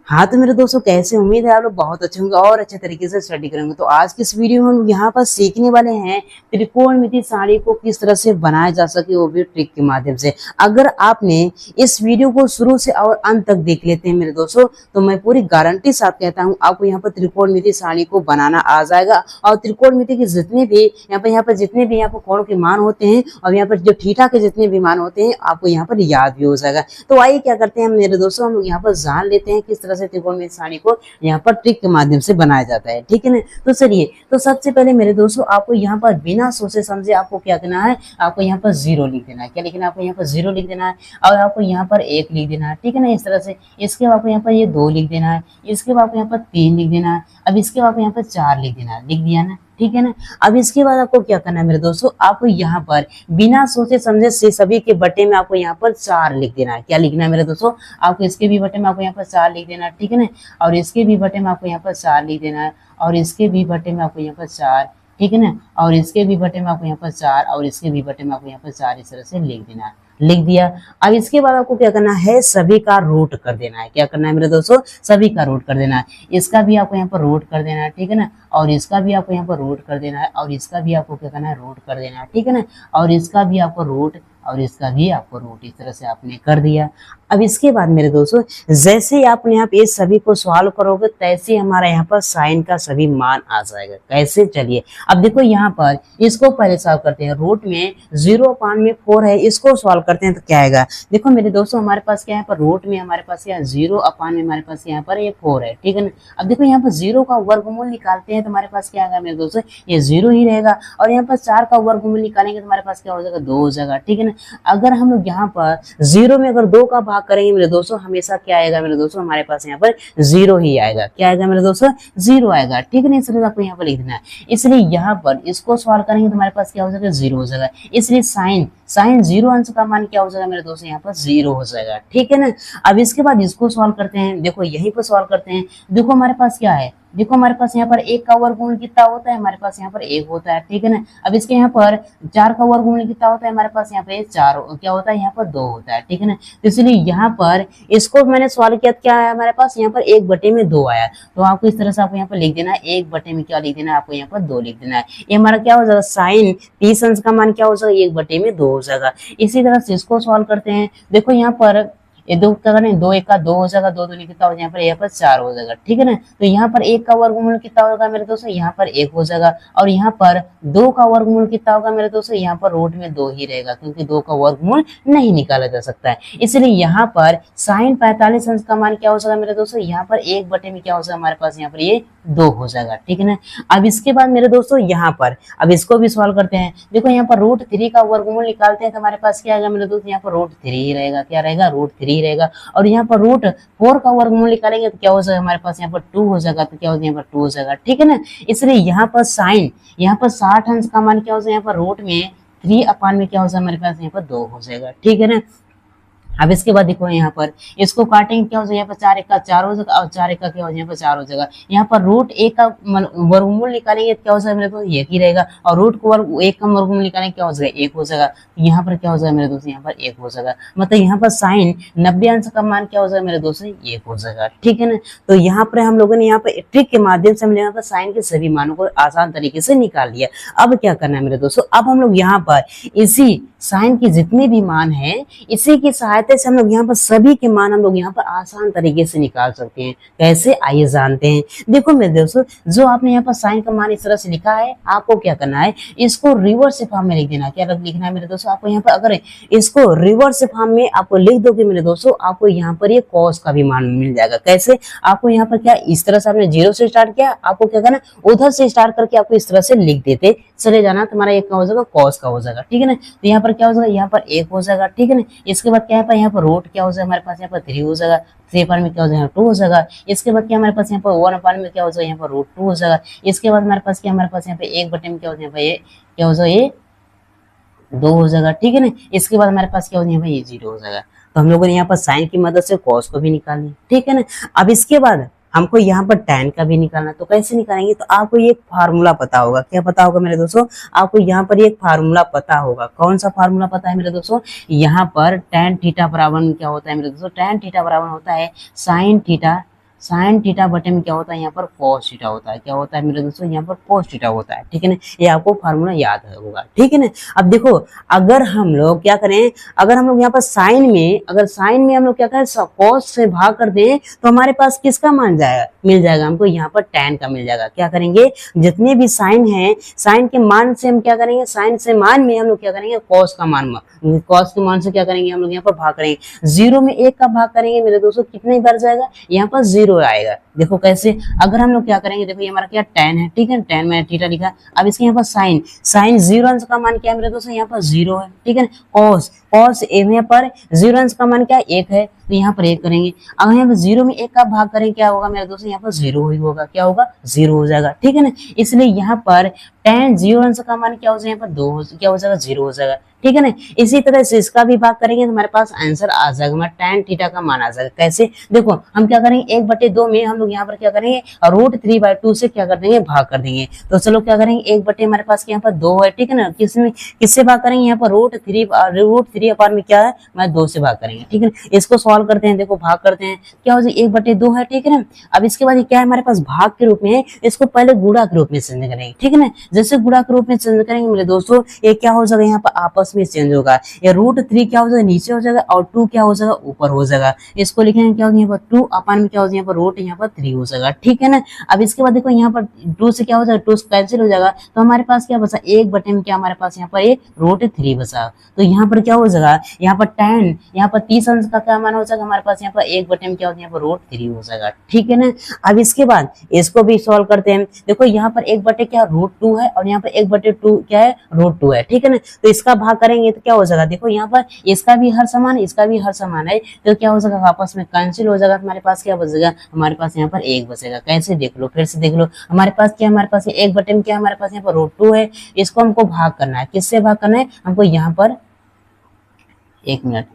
हाँ तो मेरे दोस्तों, कैसे? उम्मीद है आप लोग बहुत अच्छे होंगे और अच्छे तरीके से स्टडी करेंगे। तो आज की इस वीडियो में हम यहाँ पर सीखने वाले हैं त्रिकोणमिति सारणी को किस तरह से बनाया जा सके, वो भी ट्रिक के माध्यम से। अगर आपने इस वीडियो को शुरू से और अंत तक देख लेते हैं मेरे दोस्तों, तो मैं पूरी गारंटी साथ कहता हूँ आपको यहाँ पर त्रिकोणमिति सारणी को बनाना आ जाएगा। और त्रिकोणमिति के जितने भी यहाँ पर जितने भी यहाँ पर कोण के मान होते हैं और यहाँ पर जो थीटा के जितने भी मान होते हैं आपको यहाँ पर याद भी हो जाएगा। तो आइए क्या करते हैं मेरे दोस्तों, हम यहाँ पर जान लेते हैं किस तरह से त्रिकोणमिति सारणी को यहाँ पर ट्रिक के माध्यम से बनाया जाता है। ठीक है ना? तो चलिए, तो सबसे पहले मेरे दोस्तों आपको यहाँ पर बिना सोचे समझे आपको क्या करना है, आपको यहाँ पर जीरो लिख देना है। क्या लिखना है? आपको यहाँ पर जीरो लिख देना है और आपको यहाँ पर एक लिख देना है। ठीक है ना? इस तरह से। इसके बाद आपको यहाँ पर ये दो लिख देना है, इसके बाद आपको यहाँ पर तीन लिख देना है, अब इसके बाद आपको यहाँ पर चार लिख देना है। लिख दिया ना? ठीक है ना? अब इसके बाद आपको क्या करना है मेरे दोस्तों, आपको यहाँ पर बिना सोचे समझे से सभी के बटे में आपको यहाँ पर चार लिख देना है। क्या लिखना है मेरे दोस्तों? आपको इसके भी बटे में आपको यहाँ पर चार लिख देना है। ठीक है ना? और इसके भी बटे में आपको यहाँ पर चार लिख देना है और इसके भी बटे में आपको यहाँ पर चार। ठीक है ना? और इसके भी बटे में आपको यहाँ पर चार और इसके भी बटे में आपको यहाँ पर चार, इस तरह से लिख देना है। लिख दिया। अब इसके बाद आपको क्या करना है, सभी का रूट कर देना है। क्या करना है मेरे दोस्तों? सभी का रूट कर देना है। इसका भी आपको यहाँ पर रूट कर देना है। ठीक है ना? और इसका भी आपको यहाँ पर रूट कर देना है और इसका भी आपको क्या करना है, रूट कर देना है। ठीक है ना? और इसका भी आपको रूट और इसका भी आपको रूट, इस तरह से आपने कर दिया। अब इसके बाद मेरे दोस्तों, जैसे ही आपने यहाँ पे इस सभी को सॉल्व करोगे तैसे हमारा यहाँ पर साइन का सभी मान आ जाएगा। कैसे? चलिए अब देखो, यहाँ पर इसको पहले सॉल्व करते हैं। रूट में 0/4 है, इसको सॉल्व करते हैं तो क्या आएगा? देखो मेरे दोस्तों, हमारे पास क्या है, पर रूट में हमारे पास क्या 0/, हमारे पास यहाँ पर ये 4 है। ठीक है ना? अब देखो यहाँ पर 0 का वर्गमूल निकालते हैं तो हमारे पास क्या आएगा मेरे दोस्तों, ये 0 ही रहेगा। और यहाँ पर 4 का वर्गमूल निकालेंगे तो हमारे पास क्या हो जाएगा, 2 हो जाएगा। ठीक है ना? अगर हम लोग यहाँ पर 0 में अगर 2 का भाग करेंगे मेरे दोस्तों, हमेशा क्या आएगा मेरे दोस्तों, हमारे पास यहाँ पर 0 ही आएगा। क्या आएगा मेरे दोस्तों? 0 आएगा। ठीक है ना? इसलिए आपको यहाँ पर लिख देना है। इसलिए यहाँ पर इसको सॉल्व करेंगे तो हमारे पास क्या हो जाएगा, 0 हो जाएगा। इसलिए साइन 0 अंश का मान क्या हो जाएगा मेरे दोस्तों, यहाँ पर 0 हो जाएगा। ठीक है ना? अब इसके बाद इसको सॉल्व करते हैं। देखो यहीं पर सॉल्व करते हैं। देखो हमारे पास क्या है, देखो हमारे पास यहाँ पर 1 का वर्गमूल कितना होता है, हमारे पास यहाँ पर 1 होता है। ठीक है ना? अब इसके यहाँ पर 4 का वर्गमूल कितना होता है, हमारे पास यहाँ पे 4 क्या होता है, यहाँ पर 2 होता है। ठीक है ना? तो इसलिए यहाँ पर इसको मैंने सॉल्व किया, क्या आया हमारे पास, यहाँ पर 1/2 आया। तो आपको इस तरह से आपको यहाँ पर लिख देना है, 1/, में क्या लिख देना है, आपको यहाँ पर 2 लिख देना है। ये हमारा क्या हो जाएगा, साइन 30 अंश का मान क्या हो जाएगा, 1/2 हो जाएगा। इसी तरह से इसको सॉल्व करते हैं। देखो यहाँ पर ये दो क्या करें, 2 1 का 2 हो जाएगा, 2 दूनी कितना हो जाएगा, यहाँ पर 4 हो जाएगा। ठीक है ना? तो यहाँ पर 1 का वर्गमूल कितना होगा मेरे दोस्तों, यहाँ पर 1 हो जाएगा। और यहाँ पर 2 का वर्गमूल कितना होगा मेरे दोस्तों, यहाँ पर रूट में 2 ही रहेगा, क्योंकि 2 का वर्गमूल नहीं निकाला जा सकता है। इसलिए यहाँ पर साइन 45 अंश का मान क्या हो जाएगा मेरे दोस्तों, यहाँ पर 1/, में क्या हो जाएगा हमारे पास, यहाँ पर ये 2 हो जाएगा। ठीक है ना? अब इसके बाद मेरे दोस्तों यहाँ पर अब इसको भी सॉल्व करते हैं। देखो यहाँ पर √3 का वर्गमूल निकालते हैं तो हमारे पास क्या आएगा मेरे दोस्तों, यहाँ पर √3 ही रहेगा। क्या रहेगा, √3 रहेगा। और यहाँ पर √4 का वर्गमूल निकालेंगे तो क्या हो जाएगा हमारे पास, यहाँ पर 2 हो जाएगा। तो क्या हो जाएगा, यहाँ पर 2 हो जाएगा। ठीक है ना? इसलिए यहाँ पर साइन यहाँ पर 60 अंश का मान क्या हो जाएगा, यहाँ पर रूट में 3/, में क्या हो जाएगा हमारे पास, यहाँ पर 2 हो जाएगा। ठीक है ना? अब इसके बाद देखो यहाँ पर इसको काटेंगे, क्या हो जाएगा, यहाँ पर 4 1 का 4 हो जाएगा और 4 1 का क्या हो जाएगा, यहाँ पर 4 हो जाएगा। यहाँ पर √1 का वर्गमूल निकालेंगे तो क्या हो जाएगा मेरे दोस्त, 1 ही रहेगा। और √1 का वर्गमूल निकालेंगे क्या हो जाएगा, 1 हो जाएगा। यहाँ पर क्या हो जाएगा मेरे दोस्त, यहाँ पर 1 हो जाएगा। मतलब यहाँ पर साइन 90 अंश का मान क्या हो जाएगा मेरे दोस्त, 1 हो जाएगा। ठीक है ना? तो यहाँ पर हम लोगों ने यहाँ पर ट्रिक के माध्यम से हम यहाँ पर साइन के सभी मानों को आसान तरीके से निकाल लिया। अब क्या करना है मेरे दोस्तों, अब हम लोग यहाँ पर इसी साइन के जितने भी मान है, इसी की सहायता से हम लोग यहाँ पर सभी के मान हम लोग यहाँ पर आसान तरीके से निकाल सकते हैं। कैसे, आइए जानते हैं। देखो मेरे दोस्तों, जो आपने यहाँ पर साइन का मान इस तरह से लिखा है, आपको क्या करना है, इसको रिवर्स फॉर्म में लिख देना। क्या लिखना है मेरे दोस्तों, आपको यहाँ पर अगर इसको रिवर्स फॉर्म में आपको लिख दोगे मेरे दोस्तों, आपको यहाँ पर ये कॉस का भी मान मिल जाएगा। कैसे, आपको यहाँ पर क्या, इस तरह से आपने 0 से स्टार्ट किया, आपको क्या करना, उधर से स्टार्ट करके आपको इस तरह से लिख देते चले जाना, तुम्हारा एक का हो जाएगा, कॉस का हो जाएगा। ठीक है ना? तो यहाँ पर क्या हो जाएगा, यहाँ पर 1 हो जाएगा। ठीक है ना? इसके बाद क्या है, यहाँ पर रूट क्या हो जाएगा हमारे पास, यहाँ पर 3 हो जाएगा। 3/, में क्या हो जाएगा, 2 हो जाएगा। इसके बाद क्या हमारे पास यहाँ पर 1/, में क्या हो जाएगा, यहाँ पर √2 हो जाएगा। इसके बाद हमारे पास क्या, हमारे पास यहाँ पे 1/, में क्या हो जाएगा, ये क्या हो जाएगा, ये 2 हो जाएगा। ठीक है ना? इसके बाद हमारे पास क्या हो जाएगा, ये 0 हो जाएगा। तो हम लोगों ने यहाँ पर साइन की मदद से कॉस को भी निकाल लिया। ठीक है ना? अब इसके बाद हमको यहाँ पर tan का भी निकालना, तो कैसे निकालेंगे, तो आपको ये फार्मूला पता होगा। क्या पता होगा मेरे दोस्तों, आपको यहाँ पर एक फार्मूला पता होगा। कौन सा फार्मूला पता है मेरे दोस्तों, यहाँ पर tan थीटा बराबर क्या होता है मेरे दोस्तों, tan थीटा बराबर होता है sin थीटा साइन थीटा बटे में क्या होता है यहाँ पर cos थीटा होता है। क्या होता है मेरे दोस्तों, यहाँ पर cos थीटा होता है, ठीक है ना। ये आपको फार्मूला याद होगा, ठीक है ना। अब देखो, अगर हम लोग क्या करें, अगर हम लोग यहाँ पर साइन में, अगर साइन में हम लोग क्या करें, cos से भाग कर दें तो हमारे पास किसका मान जाएगा, मिल जाएगा हमको यहाँ पर tan का मिल जाएगा। क्या करेंगे, जितने भी साइन है, साइन के मान से हम क्या करेंगे, साइन से मान में हम लोग क्या करेंगे, cos का मान, cos के मान से क्या करेंगे हम लोग यहाँ पर भाग करेंगे। 0 में 1 का भाग करेंगे मेरे दोस्तों, कितने बार जाएगा, यहाँ पर 0 आएगा। देखो कैसे, अगर हम लोग क्या करेंगे, देखो ये हमारा क्या tan है, ठीक है, tan मैंने थीटा लिखा। अब इसके यहाँ पर साइन, साइन 0 अंश का मान क्या है मेरे दोस्तों, यहाँ पर 0 है, ठीक है। cos, cos यहाँ पर 0 अंश का मान क्या है, 1 है, तो यहाँ पर 1 करेंगे। अगर यहाँ पर 0 में 1 का भाग करें क्या होगा मेरे दोस्तों, यहाँ पर 0 ही होगा। क्या होगा, 0 हो जाएगा, ठीक है ना। इसलिए यहाँ पर tan 0 अंश का मान क्या हो जाएगा, यहाँ पर 2 क्या हो जाएगा, 0 हो जाएगा, ठीक है ना। इसी तरह से इसका भी भाग करेंगे तो हमारे पास आंसर आ जाएगा, हमारा tan थीटा का मान आ जाएगा। कैसे, देखो हम क्या करेंगे, 1/2 में हम लोग यहाँ पर क्या करेंगे, √3/2 से क्या कर देंगे, भाग कर देंगे। तो चलो क्या करेंगे, 1/, हमारे पास यहाँ पर 2 है, ठीक है ना। किससे भाग करेंगे, यहाँ पर √3 अपार में क्या है, मैं 2 से भाग करेंगे, ठीक है ना। इसको सॉल्व करते हैं, देखो भाग करते हैं, क्या हो जाएगा, 1/2 है, ठीक है ना। अब इसके बाद क्या है हमारे पास, भाग के रूप में, इसको पहले गुणा के रूप में चेंज करेंगे, ठीक है ना। जैसे गुणा के रूप में चेंज करेंगे मेरे दोस्तों, ये क्या हो जाएगा, यहाँ पर आपस में चेंज होगा। ये √3 क्या हो जाएगा, नीचे हो जाएगा, और 2 क्या हो जाएगा, ऊपर हो जाएगा। इसको लिखेंगे क्या हो जाएगा, यहाँ पर 2 अपान में क्या हो जाएगा, यहाँ पर रूट यहाँ पर 3 हो जाएगा, ठीक है ना। अब इसके बाद देखो यहाँ पर 2 से क्या हो जाएगा, 2 कैंसिल हो जाएगा, तो हमारे पास क्या बचा, 1/, में क्या हमारे पास यहाँ पर एक √3 बचा। तो यहाँ पर क्या हो जाएगा, यहाँ पर tan, यहाँ पर 30 अंश का क्या मान हो जाएगा हमारे पास, यहाँ पर 1/, में क्या हो जाएगा, यहाँ पर √3 हो जाएगा, ठीक है ना। अब इसके बाद इसको भी सॉल्व करते हैं। देखो यहाँ पर 1/, क्या √2 है, और यहाँ पर 1/2 क्या है, √2 है, ठीक है ना। तो इसका भाग करेंगे तो क्या हो जाएगा, देखो यहाँ पर इसका भी हर समान, इसका भी हर समान है, तो क्या हो जाएगा, आपस में कैंसिल हो जाएगा। हमारे पास क्या बचेगा, हमारे पास यहाँ पर 1 बचेगा। कैसे, देख लो, फिर से देख लो, हमारे पास क्या, हमारे पास 1/, में क्या हमारे पास यहाँ पर √2 है। इसको हमको भाग करना है, किससे भाग करना है हमको, यहाँ पर 1 मिनट,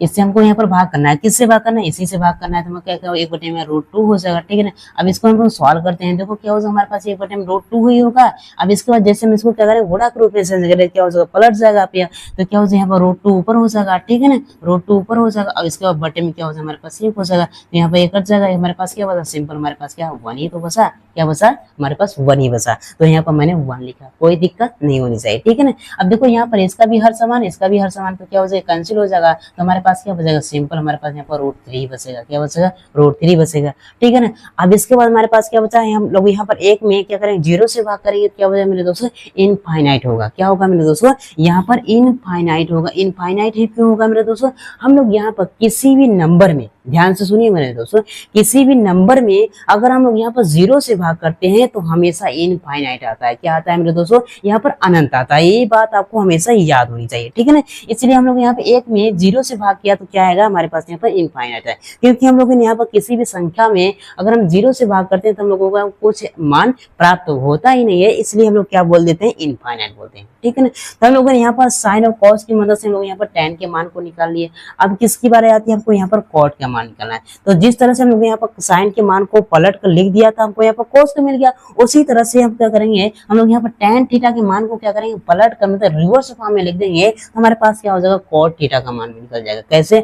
इससे हमको यहाँ पर भाग करना है, किससे भाग करना है, इसी से भाग करना है। तो मैं क्या करूँ, 1/, में √2 हो जाएगा, ठीक है ना। अब इसको हम सॉल्व करते हैं, देखो क्या हो जाएगा हमारे पास, 1/, में √2 ही होगा। अब इसके बाद जैसे हम इसको क्या करें, गुणा के रूप में चेंज करें, क्या हो जाएगा, पलट जाएगा आप यहाँ, तो क्या हो जाएगा, यहाँ पर √2 ऊपर हो जाएगा, ठीक है ना, √2 ऊपर हो जाएगा। अब इसके बाद बटे में क्या हो जाएगा, हमारे पास 1 हो जाएगा, तो यहाँ पर 1 कट जाएगा, हमारे पास क्या बचा, सिंपल हमारे पास क्या 1 ही तो बचा। क्या बचा, हमारे पास 1 ही बचा, तो यहाँ पर मैंने 1 लिखा, कोई दिक्कत नहीं होनी चाहिए, ठीक है ना। अब देखो यहाँ पर इसका भी हर समान, इसका भी हर समान, तो क्या हो जाएगा, कैंसिल हो जाएगा। तो हमारे पास क्या बचेगा, सिंपल हमारे पास यहाँ पर √3 बचेगा। क्या बचेगा, √3 बचेगा, ठीक है ना। अब इसके बाद हमारे पास क्या बचा है, हम लोग यहाँ पर 1 में क्या करेंगे, 0 से भाग करेंगे, क्या बचेगा मेरे दोस्तों, इनफाइनाइट होगा। क्या होगा मेरे दोस्तों, यहाँ पर इनफाइनाइट होगा। इनफाइनाइट ही क्यों होगा मेरे दोस्तों, हम लोग यहाँ पर किसी भी नंबर में, ध्यान से सुनिए मेरे दोस्तों, किसी भी नंबर में अगर हम लोग यहाँ पर 0 से भाग करते हैं तो हमेशा इनफाइनाइट आता है। क्या आता है मेरे दोस्तों, यहाँ पर अनंत आता है। ये बात आपको हमेशा याद होनी चाहिए, ठीक है ना। इसलिए हम लोग यहाँ पे 1 में 0 से भाग किया तो क्या आएगा, हमारे पास यहाँ पर इनफाइनाइट है, क्योंकि हम लोग यहाँ पर किसी भी संख्या में अगर हम 0 से भाग करते हैं तो हम लोगों का कुछ मान प्राप्त होता ही नहीं है, इसलिए हम लोग क्या बोल देते हैं, इनफाइनाइट बोलते हैं, ठीक है ना। तो हम लोगों ने यहाँ पर साइन और कॉस की मदद से हम लोग यहाँ पर tan के मान को निकाल लिए। अब किसकी बारी आती है, हमको यहाँ पर कॉट का मान निकालना है। तो जिस तरह से हम लोग यहाँ पर साइन के मान को पलट कर लिख दिया था, हमको यहाँ पर कॉस का मिल गया, उसी तरह से हम क्या करेंगे, हम लोग यहाँ पर tan थीटा के मान को क्या करेंगे, पलट कर मतलब रिवर्स फॉर्म में लिख देंगे, तो हमारे पास क्या हो जाएगा, कॉट थीटा का मान निकल जाएगा। कैसे,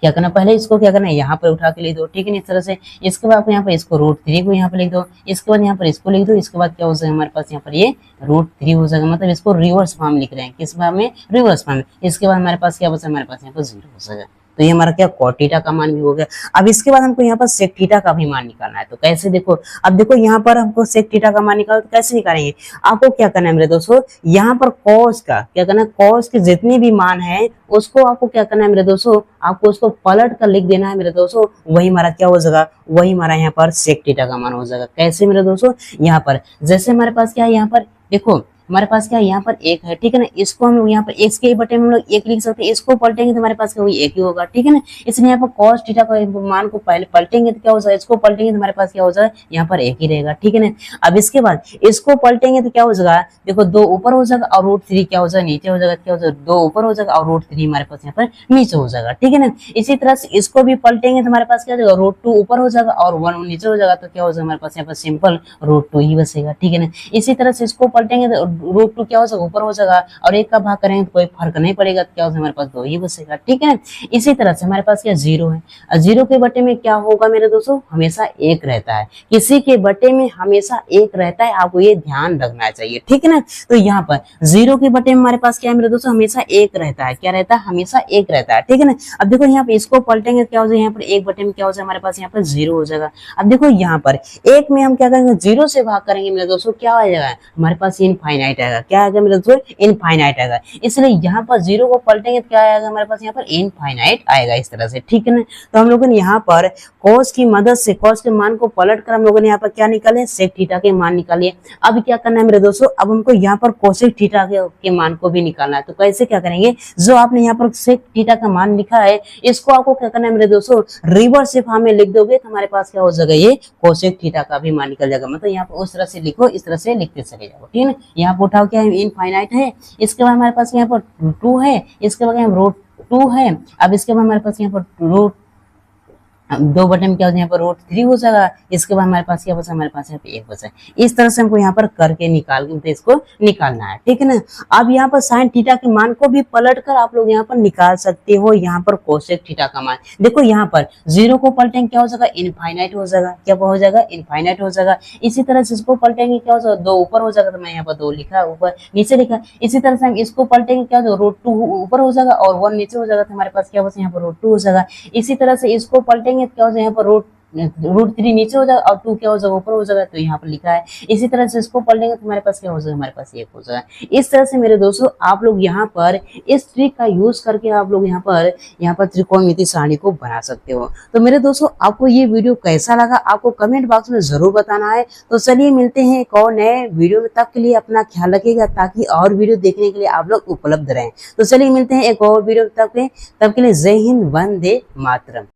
क्या करना, पहले इसको क्या करना है, यहाँ पर उठा के लिख दो, ठीक है, इस तरह से। इसके बाद यहाँ पर इसको √3 को यहाँ पर लिख दो, इसके बाद यहाँ पर इसको लिख दो, इसके बाद क्या हो जाएगा हमारे पास यहाँ पर ये √3 हो जाएगा, मतलब इसको रिवर्स फॉर्म लिख रहे हैं, किस फॉर्म में, रिवर्स फॉर्म में। इसके बाद हमारे पास क्या बचा, हमारे पास यहाँ पर 0 हो जाएगा, तो ये हमारा क्या कॉट थीटा का मान भी हो गया। अब इसके बाद हमको यहाँ पर सेक थीटा का भी मान निकालना है, तो कैसे, देखो अब देखो यहाँ पर हमको सेक थीटा का मान निकालना, तो कैसे निकालेंगे, आपको क्या करना है मेरे दोस्तों, यहाँ पर कॉस का क्या करना है, कॉस के जितने भी मान है उसको आपको क्या करना है मेरे दोस्तों, आपको उसको पलट कर लिख देना है मेरे दोस्तों, वही हमारा क्या हो जाएगा, वही हमारा यहाँ पर सेक थीटा का मान हो जाएगा। कैसे मेरे दोस्तों, यहाँ पर जैसे हमारे पास क्या है, यहाँ पर देखो हमारे पास क्या है, यहाँ पर 1 है, ठीक है ना, इसको हम लोग यहाँ पर x के बटे में हम लोग 1 लिख सकते हैं, इसको पलटेंगे तो हमारे पास क्या वही 1 ही होगा, ठीक है ना। इसलिए यहाँ पर cos थीटा का मान को पहले पलटेंगे तो क्या हो जाएगा, इसको पलटेंगे तो हमारे पास क्या हो जाएगा, यहाँ पर 1 ही रहेगा, ठीक है ना। अब इसके बाद इसको पलटेंगे तो क्या हो जाएगा, देखो 2 ऊपर हो जाएगा और √3 क्या हो जाएगा, नीचे हो जाएगा, क्या हो जाएगा, 2 ऊपर हो जाएगा और √3 हमारे पास यहाँ पर नीचे हो जाएगा, ठीक है ना। इसी तरह से इसको भी पलटेंगे तो हमारे पास क्या हो जाएगा, √2 ऊपर हो जाएगा और 1 नीचे हो जाएगा, तो क्या हो जाएगा हमारे पास यहाँ पर सिंपल √2 ही बचेगा, ठीक है ना। इसी तरह से इसको पलटेंगे तो √2 क्या हो जाएगा, ऊपर हो जाएगा, और 1 का भाग करेंगे तो कोई फर्क नहीं पड़ेगा, क्या हो हमारे पास 2 ही बचेगा। ठीक है, इसी तरह से हमारे पास क्या 0 है, 0 के बटे में क्या होगा मेरे दोस्तों, हमेशा 1 रहता है, किसी के बटे में हमेशा 1 रहता है, आपको ये ध्यान रखना चाहिए। ठीक है ना, तो यहाँ पर 0 के बटे में हमारे पास क्या है मेरे दोस्तों, हमेशा 1 रहता है, क्या रहता है, हमेशा 1 रहता है। ठीक है ना, अब देखो यहाँ पे इसको पलटेंगे क्या हो जाएगा, यहाँ पर 1 बटे में क्या हो जाएगा हमारे पास, यहाँ पर 0 हो जाएगा। अब देखो यहाँ पर 1 में हम क्या करेंगे, 0 से भाग करेंगे मेरे दोस्तों, क्या आ जाएगा हमारे पास, इनफाइनाइट आएगा, क्या आएगा मेरे दोस्तों, इनफाइनाइट आएगा। इसलिए यहाँ पर 0 को पलटेंगे तो क्या आएगा हमारे पास, यहाँ पर इनफाइनाइट आएगा, इस तरह से। ठीक है ना, तो हम लोगों ने यहाँ पर cos की मदद से cos के मान को पलट कर हम लोगों ने यहाँ पर क्या निकाले, sec थीटा के मान निकालिए। अब क्या करना है मेरे दोस्तों, अब हमको यहाँ पर cosec थीटा के मान को भी निकालना है। तो कैसे क्या करेंगे, जो आपने यहाँ पर sec थीटा का मान लिखा है, इसको आपको क्या करना है मेरे दोस्तों, रिवर्स फॉर्म में लिख दोगे तो हमारे पास क्या हो जाएगा, ये cosec थीटा का भी मान निकल जाएगा। मतलब यहाँ पर उस तरह से लिखो, इस तरह से लिखते चले जाओ। ठीक है, यहाँ पर उठाओ क्या है, इनफाइनाइट है, इसके बाद हमारे पास यहाँ पर 2 है, इसके बाद यहाँ √2 है, अब इसके बाद हमारे पास यहाँ पर 2 बटे में क्या हो जाए, यहाँ पर √3 हो जाएगा, इसके बाद हमारे पास क्या बचा, हमारे पास यहाँ पे 1 बचा। इस तरह से हमको यहाँ पर करके निकाल के इसको निकालना है। ठीक है ना, अब यहाँ पर साइन थीटा के मान को भी पलट कर आप लोग यहाँ पर निकाल सकते हो, यहाँ पर कोसेक थीटा का मान। देखो यहाँ पर 0 को पलटेंगे क्या हो जाएगा, इनफाइनाइट हो जाएगा, क्या हो जाएगा, इनफाइनाइट हो जाएगा। इसी तरह से इसको पलटेंगे क्या हो जाएगा, 2 ऊपर हो जाएगा, तो मैं यहाँ पर 2 लिखा, ऊपर नीचे लिखा। इसी तरह से हम इसको पलटेंगे क्या हो जाएगा, √2 ऊपर हो जाएगा और 1 नीचे हो जाएगा, तो हमारे पास क्या बचा, यहाँ पर √2 हो जाएगा। इसी तरह से इसको पलटेंगे क्या हो जाएगा, यहाँ पर √3 नीचे हो जाएगा और 2 क्या हो जाएगा, ऊपर हो जाएगा, तो यहाँ पर लिखा है। इसी तरह से इसको पढ़ लेंगे तो हमारे पास क्या हो जाएगा, हमारे पास 1 हो जाएगा। इस तरह से मेरे दोस्तों आप लोग यहाँ पर इस ट्रिक का यूज करके आप लोग यहाँ पर त्रिकोणमिति सारणी को बना सकते हो। तो मेरे दोस्तों आपको ये वीडियो कैसा लगा, आपको कमेंट बॉक्स में जरूर बताना है। तो चलिए मिलते हैं एक और नए वीडियो में, तब के लिए अपना ख्याल रखिएगा ताकि और वीडियो देखने के लिए आप लोग उपलब्ध रहें। तो चलिए मिलते हैं एक और वीडियो, तब के लिए जय हिंद, वंदे मातरम।